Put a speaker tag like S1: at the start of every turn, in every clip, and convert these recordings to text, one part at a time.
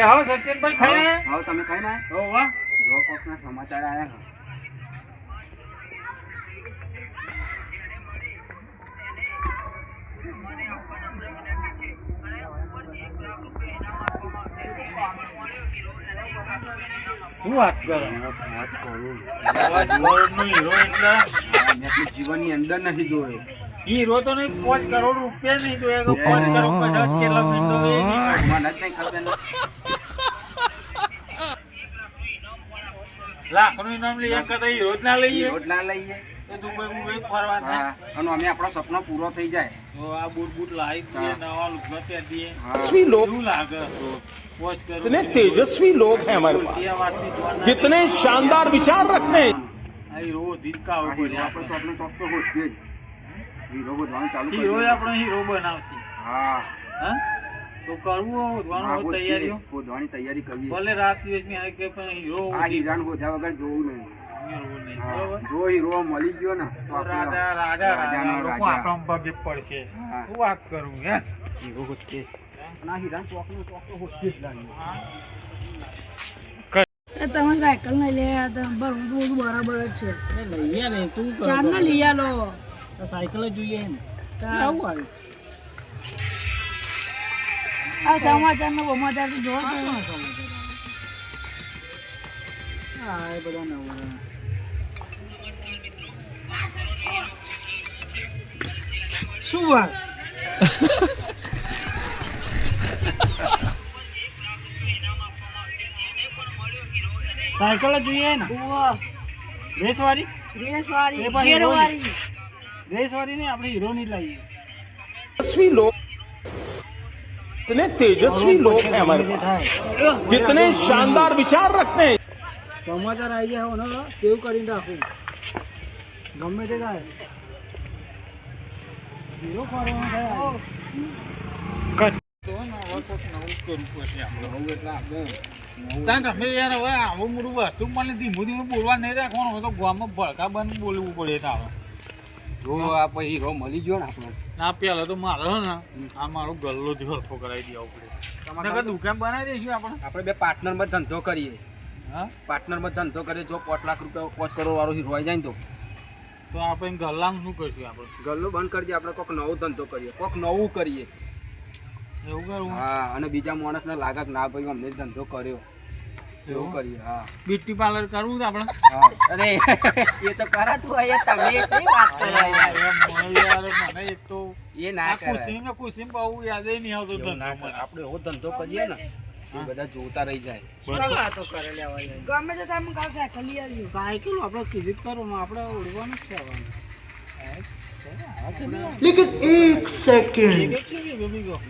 S1: હાલો સચિનભાઈ ખાઈને
S2: હા તમે ખાઈ ના
S1: હો વાહ
S2: જો કોકના સમાચાર આયા
S1: શું વાત કરો
S2: જીવનની અંદર નથી જોયે
S1: હીરો તો નહીં 5 કરોડ રૂપિયા નહીં જોયા 5 કરોડ બધા કેટલા મિનિટો એ નહીં
S2: મને જ નહીં ખબર
S1: લાખનું ઇનામ લઈએ કદાચ હીરો જ ના લઈએ
S2: રોટલા લઈએ
S1: તો દુબઈ ફરવા થાય
S2: અને અમે આપણો સપનો પૂરો થઈ જાય
S1: તો આ બૂટ લાવી દઈએ નવા લુગડા પહેરી દઈએ
S3: तेजस्वी लोग
S1: શું લાગે 5 કરોડ
S3: इतने तेजस्वी लोग हैं हमारे पास कितने शानदार विचार रखते हैं
S1: આ હીરો ધીકા
S2: હીરો આપણે તો આપણે ચોસ્તો હોતીએ જ હીરો વધવાનું ચાલુ
S1: હીરો આપણો હીરો બનાવશે
S2: હા
S1: હા તો કરવું વધવાનું તૈયારીઓ
S2: હોદવાની તૈયારી કરીએ
S1: ભલે રાત દિવસ ની કે પણ હીરો
S2: આ હીરાન હોદ્યા વગર જોવું નહીં જો હીરો મળી ગયો ને તો
S1: રાજા રાજાનો લોકો આપણા પગે પડશે શું વાત કરું હે
S2: હીરો હોતે ના હીરાન ચોકનો ચોકતો હોતી જ લાગે
S4: તમે સાયકલ નહીં લે બધું બરાબર જ છે
S1: લઈએ ને તું
S4: ચાર ને લઈ આલો
S1: સાયકલ જ જોઈએ ને આવું આવ્યું
S4: આ સમાચાર નો સમાચાર તો જોવો
S1: હા એ બધા નવા શું વાત સાયકલ જ જોઈએ ને રેસવાળી
S4: રેસવાળી
S1: એ પણ
S4: ગેરવાળી
S1: રેસવાળી ને આપણે હીરો ની લાવીએ
S3: तेजस्वी लोग इतने तेजस्वी लोग हैं हमारे पास कितने शानदार विचार रखते हैं
S1: સમાચાર આવી ગયા ને સેવ કરીને રાખું ગમે તે થાય હીરો કરવાનો થાય તમે યાર હવે આવું મોટું વસ્તુ મને ધીમું ધીમું બોલવા નહીં રાખવાનું હોય તો ગામમાં ભડકા બંધ બોલવું પડે તારે
S2: જો આ પછી હીરો મળી ગયો ને આપણે
S1: ના પેલા તો મારે હે ને આ મારો ગલ્લો જ હરખો કરાવી દેવો પડે તમારે દુકાન બનાવી દઈશું આપણે
S2: આપણે બે પાર્ટનરમાં ધંધો કરીએ
S1: હા
S2: પાર્ટનરમાં ધંધો કરીએ જો 5 લાખ રૂપિયા 5 કરોડ વાળો હીરો આવી જાય ને
S1: તો આપણે ગલ્લામાં શું કરશું આપણે
S2: ગલ્લો બંધ કરી દઈએ આપણે કોઈક નવો ધંધો કરીએ કોઈક નવું કરીએ
S1: એવું કરવું
S2: હા અને બીજા માણસને લાગે કે ના ભાઈ અમને જ ધંધો કર્યો એવું કરીએ હા
S1: બ્યુટી પાર્લર કરવું છે આપણે
S2: હા અરે એ તો કરાતું હોય તમે કઈ વાત કરો યાર
S1: મને એક તો
S2: એ ના
S1: ખુશી બહુ યાદ નહીં આવતો ધંધો
S2: આપણે એવો ધંધો કરીએ ને એ બધા જોતા રહી જાય
S4: ગમે તે તમે કાલ સાયકલ લઈ આવ્યો
S1: સાયકલ આપણે કીધી કરો આપણે ઉડવાનું જ છે
S3: लेकिन एक सेकंड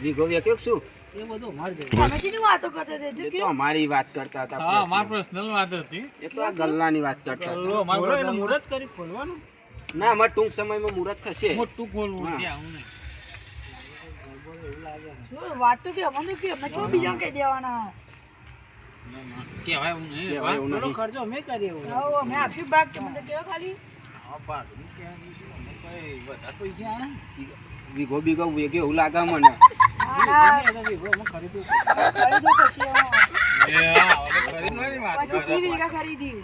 S2: વીઘો વેક્યો શું
S1: એ બધું અમારે
S4: તમે શેની વાતો કરતા હતા
S2: એ તો અમારી વાત કરતા હતા
S1: હા અમારી પર્સનલ વાત હતી
S2: એ તો આ ગલ્લાની વાત કરતા હતા
S1: અમારે મુહૂર્ત કરી ખોલવાનું
S2: ના અમારે ટૂંક સમયમાં મુહૂર્ત થશે
S1: મોટું ખોલવું
S2: હા.
S1: કે આવું નહીં
S4: શું વાત તો કે અમને કે અમે છો બીજા કહી દેવાના
S1: કહેવાય એવું નહીં
S2: કહેવાય એવું
S1: થોડો
S2: નહીં.
S1: ખર્ચો અમે કરીએ એવું
S4: આવો અમે આપશું ભાગ તમને કેવો ખાલી
S1: હા ભાગનું કહેવા દઈશું અમે કઈ બધા પૈસા આ
S2: વીઘો બીઘો વેગે એવું લાગે મને
S4: હા
S1: ખરીદવું
S4: ખરીદો પછી
S1: ખરીદવાની વાત
S4: પછી
S1: કરે.
S4: 30 વીઘા ખરીદી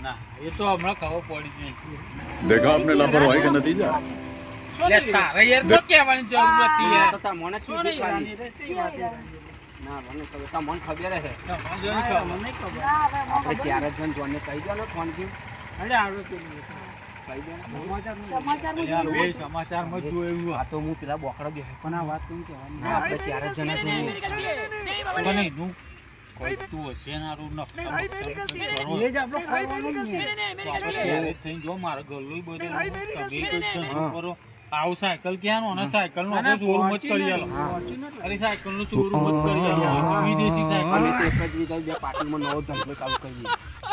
S1: ના એ તો હમણાં ખબર પડી જ નહીં
S5: देखा आपने लापरवाही का नतीजा
S1: લે તારે યાર તો કહેવાની જરૂર હતી યાર
S2: તો મને શું ખાલી ના મને ખબર તમને ખબર હે આપણે 4 જ જણ જોને કહી દો ને ફોન થી કહી દો
S4: સમાચારમાં
S1: બે સમાચારમાં જોયું
S2: આ તો હું પેલા બોકડા બે
S1: પણ આ વાત કેમ કહેવાની
S2: આપણે 4 જ જણા જોઈએ
S1: પણ એનું કોઈ તું હશે નારું ન એ જ આપણો કરવાનું જ ને થઈ જો મારો ગલ્લો બધો તમે કઈ ધંધો કરો આવું સાયકલ ક્યાં નો અને સાયકલ નો આપણે શોરૂમ જ કરી આલો અરે સાયકલ નો શોરૂમ જ કરી આલો વિદેશી સાયકલ
S2: અમે તો એક જ વિચાર બે પાર્ટીમાં નવો ધંધો ચાલુ કરીએ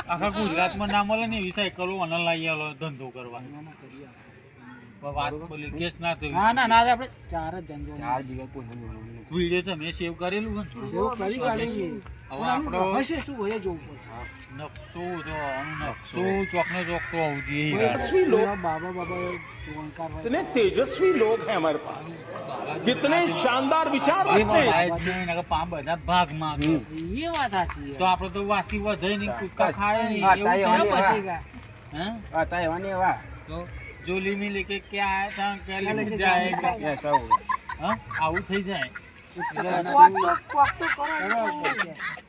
S1: આખા ગુજરાતમાં ના મળે ને એવી સાયકલો અને લઈ આલો ધંધો કરવા વાત બોલી કેસ ના થયું.
S2: ના ના ના આપણે 4 જ જણ 4 જગ્યાએ કોઈ જોવાનું નહીં.
S1: વિડીયો તમે સેવ કરેલું છે ને?
S2: સેવ કરી કાઢી
S1: હવે આપણો
S2: હશે શું હોય જોવું પડશે.
S1: નકશો તો આમ નકશો ચોકનો ચોક તો આવું જોઈએ.
S3: तेजस्वी लोग
S2: બાબા બાબા જોણકાર હોય.
S3: इतने तेजस्वी लोग हैं हमारे पास कितने शानदार विचार
S1: એ
S3: रखते हैं
S1: વાત જ નહીં, નકર પા બધા ભાગમાં તો.
S2: એ વાત સાચી
S1: તો આપણે તો વાસી વધે નહીં, કૂદકા ખાય નહીં,
S2: હા,
S1: એવું
S2: સાહેબ,
S1: કેમ
S2: હા.
S1: પછી કાંઈ? હે?
S2: આ તા એવાની એવા
S1: તો જોલી में लेके क्या आया था क्या लेके जाएगा?
S2: એ સૌ
S1: હા? આવું થઈ જાય.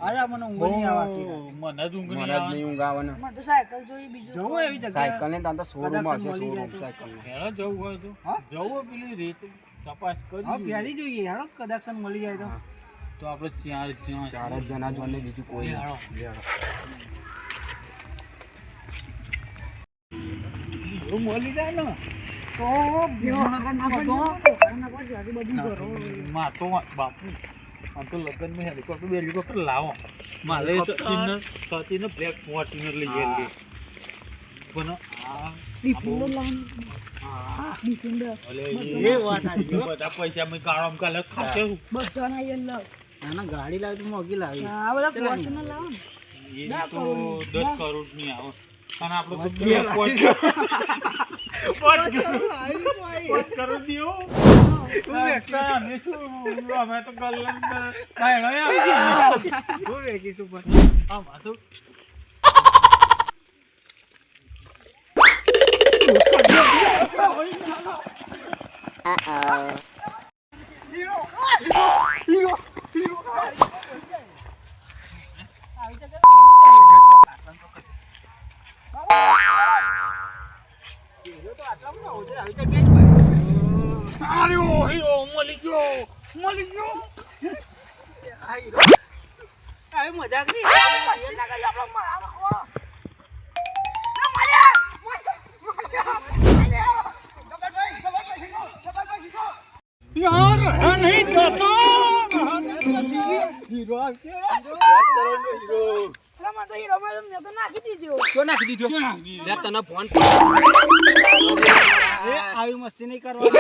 S2: આજા મને ઊંઘ નહીં આવતી.
S1: ઓહ, મને જ ઊંઘ નહીં
S2: મને જ
S1: આવે.
S2: નહીં ઊંઘ આવે ને.
S4: મને તો સાયકલ જોઈ બીજું
S2: જવું એવી જગ્યાએ સાયકલ ને તાન તો શોરૂમ આવશે
S4: મળી જાય
S2: શોરૂમ
S4: તો.
S2: સાયકલ નો.
S1: હેડો જવું હોય તો
S2: હા?
S1: જવું હોય પેલી રીત તપાસ
S2: હા
S1: કરી
S2: પ્યારી જોઈએ હેડો કદાચ મળી જાય તો.
S1: તો આપણે ચાર જણા
S2: ચાર જ જણા જોને બીજું કોઈ
S1: હેડો.
S2: મળી જાય ને
S4: તો બધું કરો
S1: માં તો બાપુ આમ તો લગ્નમાં હેલિકોપ્ટર હેલિકોપ્ટર લાવો. મારે સચિને બ્લેક ફોર્ચ્યુનર લઈ ગયેલી પણ આ
S4: ડિફેન્ડર લાવવાનું ડિફેન્ડર
S1: અલે એ વાત આવી બધા પૈસા મેં કાળામાં કાલે ખાતે
S4: બધાના યલ્લો
S2: ના ગાડી લાવી તો મોંઘી લાવી.
S4: આ બધા ફોર્ચ્યુનર લાવો ને
S1: એ તો 10 કરોડ ની આવે અને આપણે તો 5 કરોડ દીઓ અમે શું અમે તો ગલ્લન કાયડો
S2: હું વેકીશું પણ
S1: આમાં તો
S2: મજાક નહીં.
S4: મેં તો નાખી દીધો
S2: તો નાખી દીધો લે તને ફોન આવી મસ્તી નહીં કરવાની.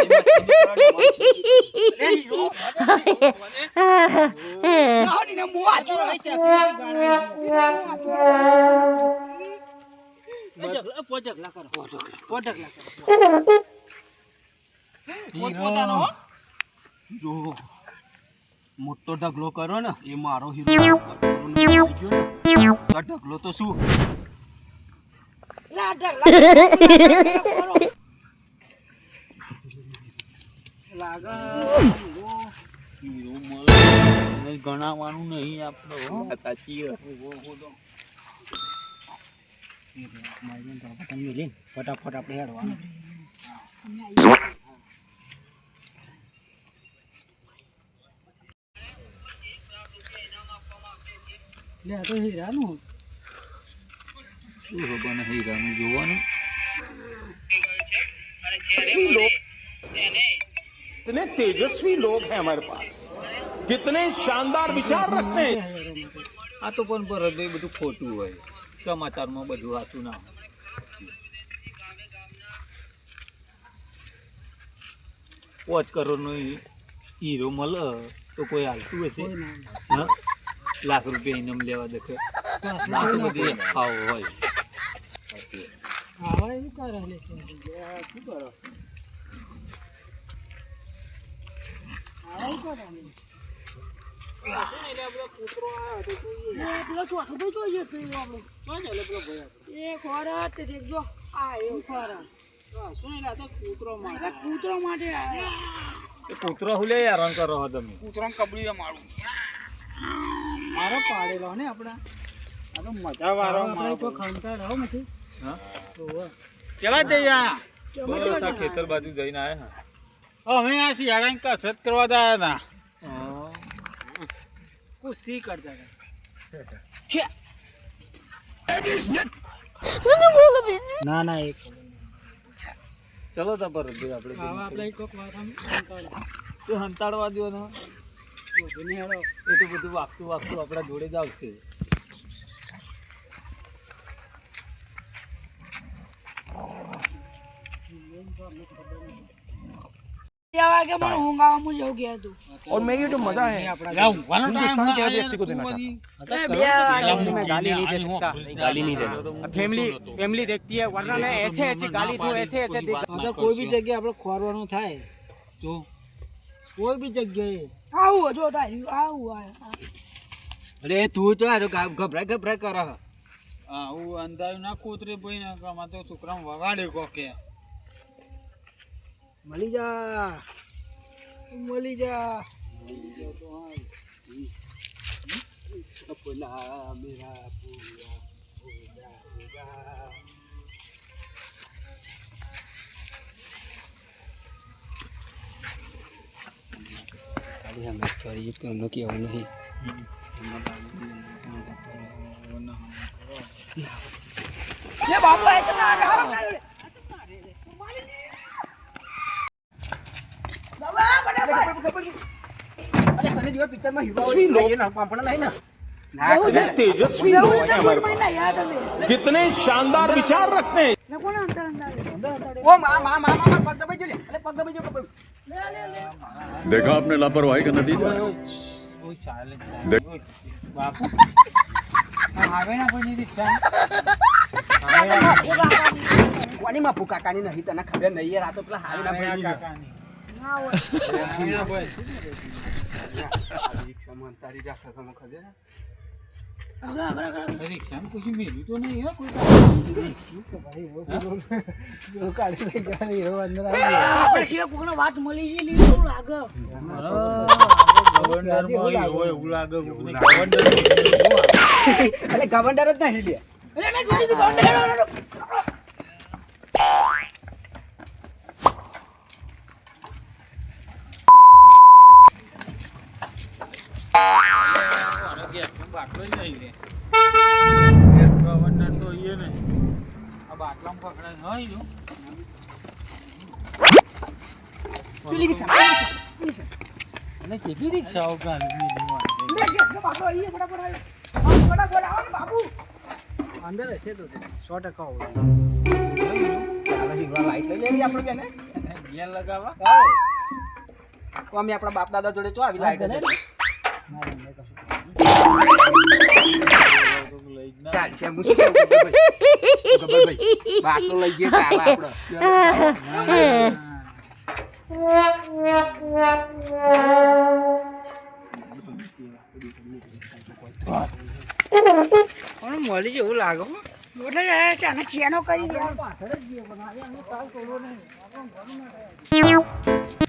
S2: મોટો ઢગલો કરો ને એ મારો હીરો. ઢગલો તો શું
S1: હીરો મળે ગણાવવાનું નહીં આપણે હો.
S2: ફટાફટ આપણે હેડવાનું. લે આ તો હીરાનું
S1: શું ખબર નહીં હીરાનું જોવાનું.
S3: इतने तेजस्वी लोग हैं हमारे पास कितने शानदार विचार रखते हैं
S1: આ તો પણ પર હૃદય બધું ખોટું હોય, સમાચારમાં બધું સાચું ના હોય. 5 કરોડનો હીરો મળે તો કોઈ હાલતું હશે? હા? લાખ રૂપિયા ઇનામ લેવા દેખે ના તો બધી ખાવ હોય.
S2: આવા એવું કરે લે શું કરો આવું કરે
S4: પેલો ચોથો તો જોઈએ તો આપણે એ ખોરાક તે દેખજો આ એવું ખોરાક
S2: શું એટલે આ તો કૂતરો મારે
S4: અરે કૂતરો માટે
S1: કૂતરો હું લે હેરાન કરો છો તમે?
S2: કૂતરો કબડી મારું મારો પાડેલો ને આપણા આ તો મજા વાળો મારો તો ખંતાડ આવો નથી.
S1: હા?
S2: કેવા જઈએ
S1: બસ આ ખેતર બાજુ જઈને આયા.
S2: અમે આ શિયાળાની કસરત કરવા ગયા હતા.
S1: હા.
S2: કુસ્તી કરતા હતા. ના ના એક
S1: ચલો તા પર આપણે
S2: આપણે એક વાર
S1: તો હંતાડવા દો ને,
S2: હેડો
S1: એ તો બધું વાગતું વાગતું આપણા જોડે જ આવશે.
S4: વાગે મને ઊંઘ આવે હું જવું ગયા તું
S3: और मैं ये जो मजा है
S1: લા, ઊંઘવાનો time
S3: हिंदुस्तान के हर
S1: આયા
S3: व्यक्ति को देना
S1: તું
S3: चाहता
S1: બધી-
S2: मैं गाली नहीं दे
S1: आनी हो,
S2: सकता।
S3: गाली नहीं देना
S2: फैमिली देखती है वरना मैं ऐसे ऐसे गाली दूं ऐसे ऐसे
S1: बात
S6: કોઈ બી
S1: કરશે.
S6: જગ્યાએ આપણે ખોરવાનું થાય
S1: તો
S6: કોઈ બી જગ્યાએ
S4: આવું જો તારી આવું
S2: અરે તું તો ગભરાય કરે
S1: આવું અંધારું ના કોતરે ભાઈ ના કામ તો છોકરા વગાડે કોકે
S6: મળી જા મળી જા
S2: સપના મેરા પૂરા હો જાએગા। ખાલી હમ ચોરી તો એમનો કેવું નહીં
S4: ये बाबू है इतना आगे
S2: અરે સની દેઓલ પિક્ચર માં હીરો હોય એ ના પણ નહીં ને ના
S3: कितने तेजस्वी लोग हैं हमारे पास
S4: महीना याद है
S3: कितने शानदार विचार रखते हैं
S4: ना कौन अंतर अंदर
S2: ઓ મા પગ દબાઈ જો લે અરે પગ દબાઈ જો કપડ
S5: देखा आपने लापरवाही का नतीजा है।
S1: કોઈ ચાલે
S5: દેખ.
S1: બાપુ આવે ના કોઈ દીધા
S2: કોની માં ભૂકા કાની નહીં તને ખબર નહીં યાર આ તો પેલા હાવી ના પડી ગયો
S1: કાકાની
S4: ना वो
S2: રિક્ષામાં તારી રાખા તમે ખબર
S4: अगला अगला अगला
S1: રિક્ષામાં કોઈ મેલ્યું તો નહીં હો કોઈ
S6: જો કાઢી લઈ ગયા હીરો અંદર આવી ગયો.
S4: આપણે સિવાય કોકનો વાત મળી છે લીધું એવું લાગે
S1: ગવર્નરમાં હોય એવું લાગે ગવર્નર
S2: અરે ગવર્નર જ નહીં લે
S4: અરે ના જોડી દી કોણ હેડો
S1: બાટલો નહીં રે ગવર્નર તો એ ને આ બાટલામાં પકડાય હોય જો
S4: પેલી કે
S1: અને કેટલી રિક્ષાઓ ગાડી
S4: લે કે બાબુ અહીં ફટાફટ આવ્યો ફટાફટ આવો ને બાબુ
S6: અંદર હશે તો 100% હોય.
S2: ચાલો હીરો લાઈટ લઈ લેવી આપણે બેને
S1: ગેર લગાવવા
S2: તો અમે આપણા બાપ દાદા જોડે તો આવી લાઈટ હતી
S1: લઈ જ ના
S2: ચાલ છે મુશ્કેલ ગબ્બરભાઈ બાટલો લઈ ગયે ચાલે આપણે
S6: પણ મળી છે એવું લાગે હો.
S4: એટલે ચાને ચેનો કરી યાર
S6: પાછળ જ ગયો પણ આજે અમે સાલ તોડો નહીં આપણો ઘર ના થાય.